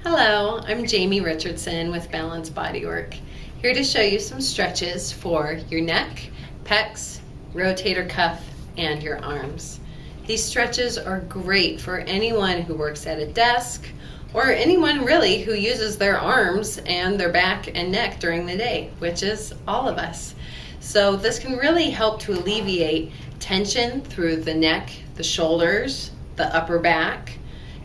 Hello, I'm Jamie Richardson with Balance Bodwork, here to show you some stretches for your neck, pecs, rotator cuff, and your arms. These stretches are great for anyone who works at a desk or anyone really who uses their arms and their back and neck during the day, which is all of us. So this can really help to alleviate tension through the neck, the shoulders, the upper back,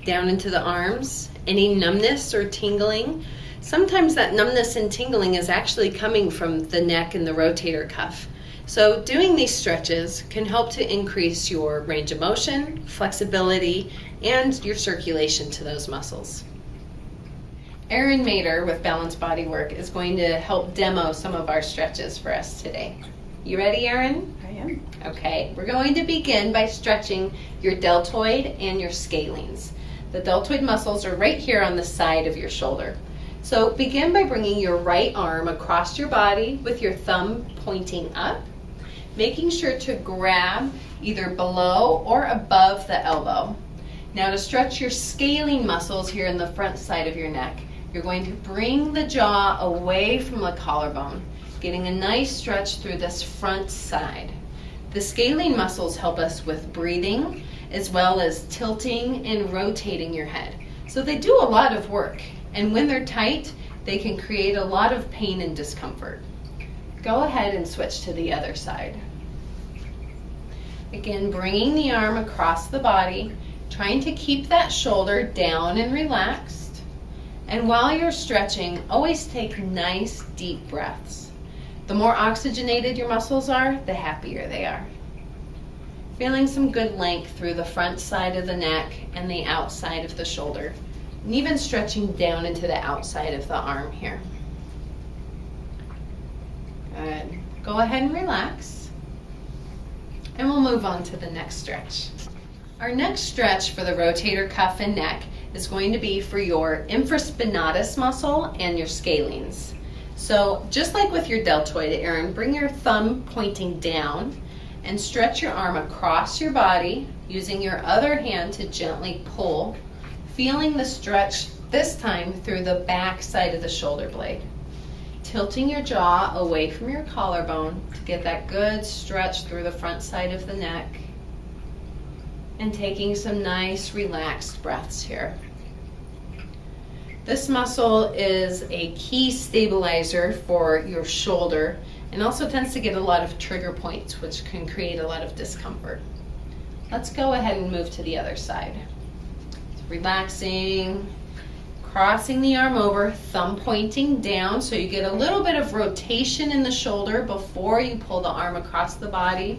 down into the arms, any numbness or tingling. Sometimes that numbness and tingling is actually coming from the neck and the rotator cuff. So doing these stretches can help to increase your range of motion, flexibility, and your circulation to those muscles. Erin Mater with Balance Bodwork is going to help demo some of our stretches for us today. You ready, Erin? I am. Okay, we're going to begin by stretching your deltoid and your scalenes. The deltoid muscles are right here on the side of your shoulder. So begin by bringing your right arm across your body with your thumb pointing up, making sure to grab either below or above the elbow. Now to stretch your scalene muscles here in the front side of your neck, you're going to bring the jaw away from the collarbone, getting a nice stretch through this front side. The scalene muscles help us with breathing, as well as tilting and rotating your head. So they do a lot of work, and when they're tight, they can create a lot of pain and discomfort. Go ahead and switch to the other side. Again, bringing the arm across the body, trying to keep that shoulder down and relaxed. And while you're stretching, always take nice deep breaths. The more oxygenated your muscles are, the happier they are. Feeling some good length through the front side of the neck and the outside of the shoulder, and even stretching down into the outside of the arm here. Good. Go ahead and relax, and we'll move on to the next stretch. Our next stretch for the rotator cuff and neck is going to be for your infraspinatus muscle and your scalenes. So just like with your deltoid, Erin, bring your thumb pointing down and stretch your arm across your body, using your other hand to gently pull, feeling the stretch this time through the back side of the shoulder blade. Tilting your jaw away from your collarbone to get that good stretch through the front side of the neck, and taking some nice relaxed breaths here. This muscle is a key stabilizer for your shoulder and also tends to get a lot of trigger points, which can create a lot of discomfort. Let's go ahead and move to the other side. Relaxing, crossing the arm over, thumb pointing down so you get a little bit of rotation in the shoulder before you pull the arm across the body,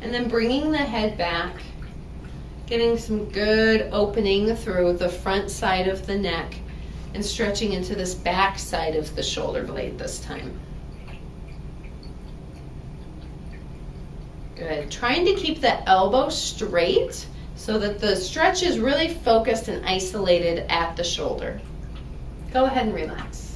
and then bringing the head back, getting some good opening through the front side of the neck and stretching into this back side of the shoulder blade this time. Good. Trying to keep the elbow straight so that the stretch is really focused and isolated at the shoulder. Go ahead and relax.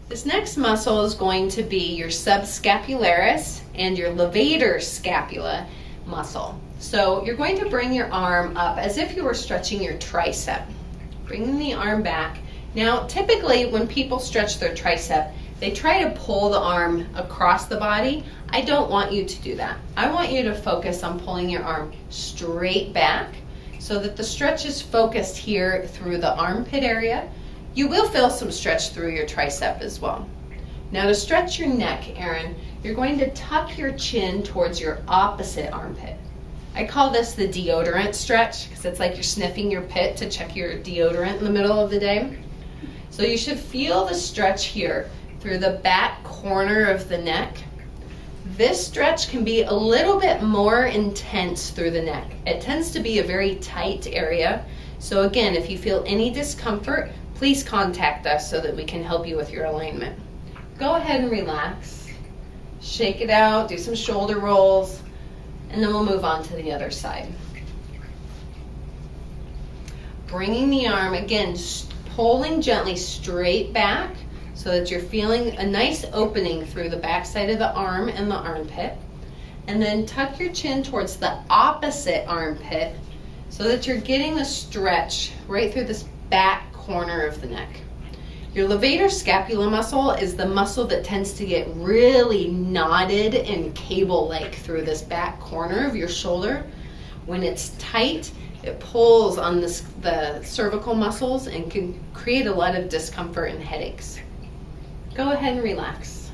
This next muscle is going to be your subscapularis and your levator scapula muscle. So you're going to bring your arm up as if you were stretching your tricep. Bringing the arm back. Now, typically when people stretch their tricep, they try to pull the arm across the body. I don't want you to do that. I want you to focus on pulling your arm straight back so that the stretch is focused here through the armpit area. You will feel some stretch through your tricep as well. Now to stretch your neck, Erin, you're going to tuck your chin towards your opposite armpit. I call this the deodorant stretch because it's like you're sniffing your pit to check your deodorant in the middle of the day. So you should feel the stretch here through the back corner of the neck. This stretch can be a little bit more intense through the neck. It tends to be a very tight area. So again, if you feel any discomfort, please contact us so that we can help you with your alignment. Go ahead and relax. Shake it out, do some shoulder rolls, and then we'll move on to the other side. Bringing the arm, again, pulling gently straight back so that you're feeling a nice opening through the back side of the arm and the armpit. And then tuck your chin towards the opposite armpit so that you're getting a stretch right through this back corner of the neck. Your levator scapula muscle is the muscle that tends to get really knotted and cable-like through this back corner of your shoulder. When it's tight, it pulls on the cervical muscles and can create a lot of discomfort and headaches. Go ahead and relax.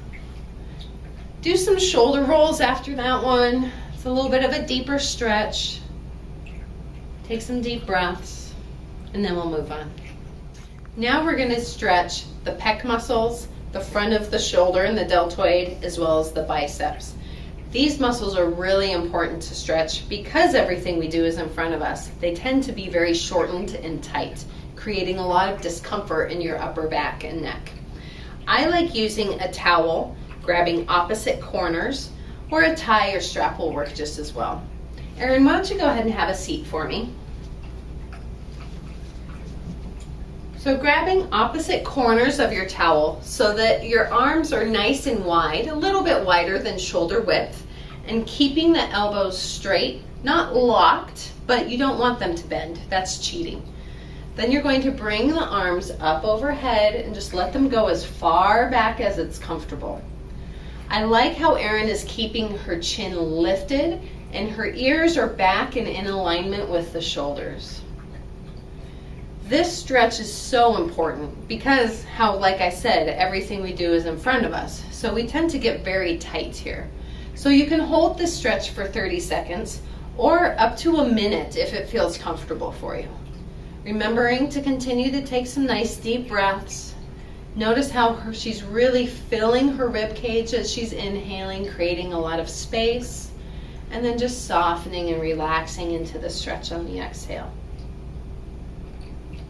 Do some shoulder rolls after that one. It's a little bit of a deeper stretch. Take some deep breaths, and then we'll move on. Now we're going to stretch the pec muscles, the front of the shoulder and the deltoid, as well as the biceps. These muscles are really important to stretch because everything we do is in front of us. They tend to be very shortened and tight, creating a lot of discomfort in your upper back and neck. I like using a towel, grabbing opposite corners, or a tie or strap will work just as well. Erin, why don't you go ahead and have a seat for me? So grabbing opposite corners of your towel so that your arms are nice and wide, a little bit wider than shoulder width, and keeping the elbows straight, not locked, but you don't want them to bend. That's cheating. Then you're going to bring the arms up overhead and just let them go as far back as it's comfortable. I like how Erin is keeping her chin lifted and her ears are back and in alignment with the shoulders. This stretch is so important because how, like I said, everything we do is in front of us. So we tend to get very tight here. So you can hold this stretch for 30 seconds or up to a minute if it feels comfortable for you. Remembering to continue to take some nice deep breaths. Notice how she's really filling her rib cage as she's inhaling, creating a lot of space, and then just softening and relaxing into the stretch on the exhale.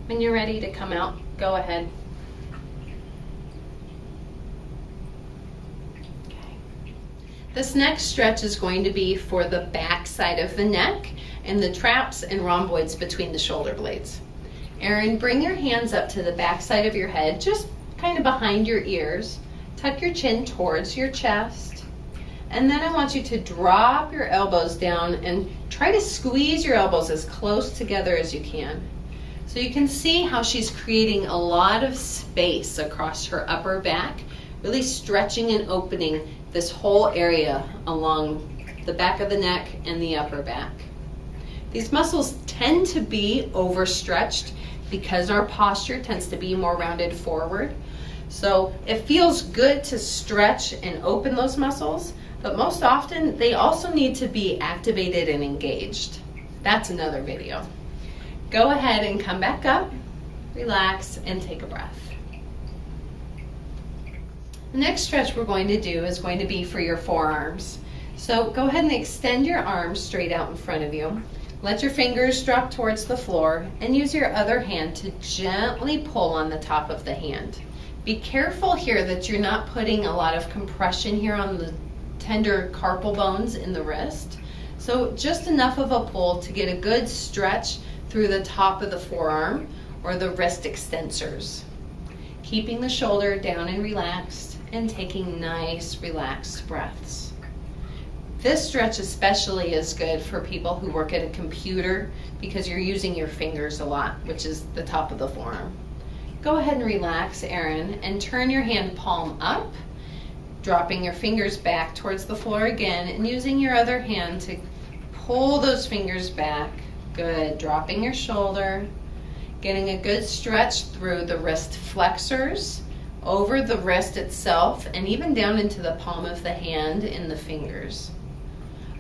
When you're ready to come out, go ahead. Okay. This next stretch is going to be for the back side of the neck and the traps and rhomboids between the shoulder blades. Erin, bring your hands up to the back side of your head, just kind of behind your ears. Tuck your chin towards your chest. And then I want you to drop your elbows down and try to squeeze your elbows as close together as you can. So you can see how she's creating a lot of space across her upper back, really stretching and opening this whole area along the back of the neck and the upper back. These muscles tend to be overstretched because our posture tends to be more rounded forward. So it feels good to stretch and open those muscles, but most often they also need to be activated and engaged. That's another video. Go ahead and come back up, relax, and take a breath. The next stretch we're going to do is going to be for your forearms. So go ahead and extend your arms straight out in front of you. Let your fingers drop towards the floor and use your other hand to gently pull on the top of the hand. Be careful here that you're not putting a lot of compression here on the tender carpal bones in the wrist. So just enough of a pull to get a good stretch through the top of the forearm or the wrist extensors. Keeping the shoulder down and relaxed and taking nice relaxed breaths. This stretch especially is good for people who work at a computer because you're using your fingers a lot, which is the top of the forearm. Go ahead and relax, Erin, and turn your hand palm up, dropping your fingers back towards the floor again and using your other hand to pull those fingers back. Good. Dropping your shoulder, getting a good stretch through the wrist flexors, over the wrist itself, and even down into the palm of the hand and the fingers.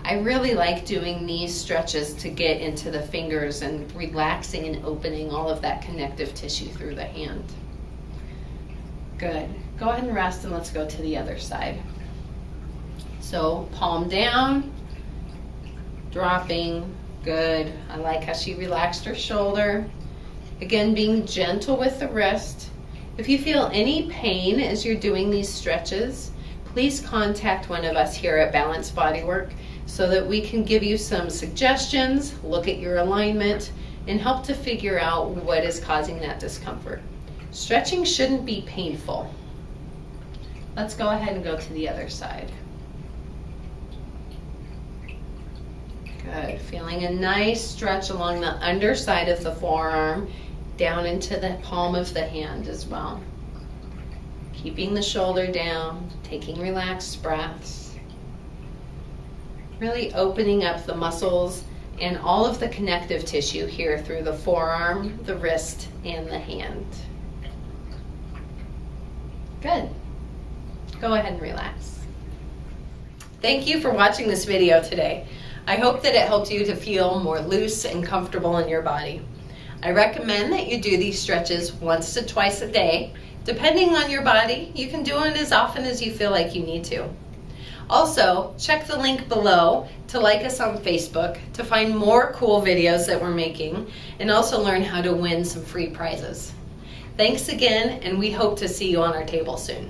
I really like doing these stretches to get into the fingers and relaxing and opening all of that connective tissue through the hand. Good. Go ahead and rest and let's go to the other side. So palm down, dropping. Good. I like how she relaxed her shoulder. Again, being gentle with the wrist. If you feel any pain as you're doing these stretches, please contact one of us here at Balance Bodwork so that we can give you some suggestions, look at your alignment, and help to figure out what is causing that discomfort. Stretching shouldn't be painful. Let's go ahead and go to the other side. Good. Feeling a nice stretch along the underside of the forearm, down into the palm of the hand as well. Keeping the shoulder down, taking relaxed breaths. Really opening up the muscles and all of the connective tissue here through the forearm, the wrist, and the hand. Good. Go ahead and relax. Thank you for watching this video today. I hope that it helped you to feel more loose and comfortable in your body. I recommend that you do these stretches once to twice a day. Depending on your body, you can do it as often as you feel like you need to. Also, check the link below to like us on Facebook to find more cool videos that we're making and also learn how to win some free prizes. Thanks again, and we hope to see you on our table soon.